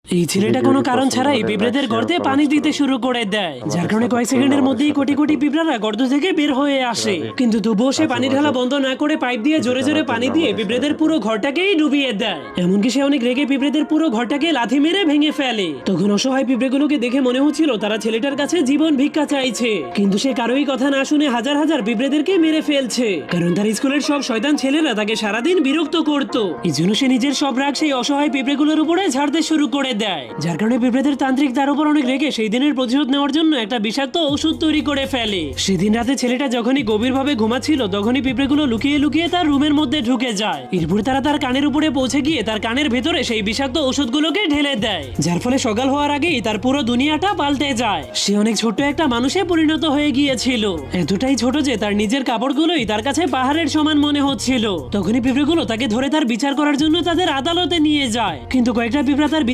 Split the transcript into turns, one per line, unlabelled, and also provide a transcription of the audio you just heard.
এই ছেলেটা কোনো কারণ ছাড়াই পিঁপড়েদের গর্তে পানি দিতে শুরু করে দেয়, যার কারণে কয়েক সেকেন্ডের মধ্যেই কোটি কোটি পিঁপড়ারা গর্ত থেকে বের হয়ে আসে। কিন্তু তবুও সে পানি ঢালা বন্ধ না করে পাইপ দিয়ে জোরে জোরে পানি দিয়ে পিঁপড়েদের পুরো ঘরটাকেই ডুবিয়ে দেয়। এমনকি সে অনেক রেগে পিঁপড়েদের পুরো ঘরটাকে লাথি মেরে ভেঙে ফেলে। তখন অসহায় পিঁপড়েগুলোকে দেখে মনে হচ্ছিল তারা ছেলেটার কাছে জীবন ভিক্ষা চাইছে, কিন্তু সে কারোই কথা না শুনে হাজার হাজার পিঁপড়েদেরকে মেরে ফেলছে, কারণ তার স্কুলের সব শয়তান ছেলেরা তাকে সারাদিন বিরক্ত করত। এই জন্য সে নিজের সব রাগ সেই অসহায় পিঁপড়েগুলোর উপরে ঝাড়তে শুরু করে দেয়, যার কারণে পিঁপড়েদের তান্ত্রিক তার উপর অনেক রেগে সেই দিনের প্রতিশোধ নেওয়ার জন্য একটা বিষাক্ত ওষুধ তৈরি করে ফেলে। সেদিন রাতে ছেলেটা যখনই গভীরভাবে ঘুমাচ্ছিল তখনই পিঁপড়েগুলো লুকিয়ে লুকিয়ে তার রুমের মধ্যে ঢুকে যায়। এরপর তারা তার কানের উপরে পৌঁছে গিয়ে তার কানের ভেতরে সেই বিষাক্ত ওষুধগুলোকে ঢেলে দেয়, যার ফলে সকাল হওয়ার আগেই তার পুরো দুনিয়াটা পাল্টে যায়। সে অনেক ছোট্ট একটা মানুষে পরিণত হয়ে গিয়েছিল, এতটাই ছোট যে তার নিজের কাপড়গুলোই তার কাছে পাহাড়ের সমান মনে হচ্ছিল। তখনই পিঁপড়েগুলো তাকে ধরে তার বিচার করার জন্য তাদের আদালতে নিয়ে যায়, কিন্তু কয়েকটা পিঁপড়া তার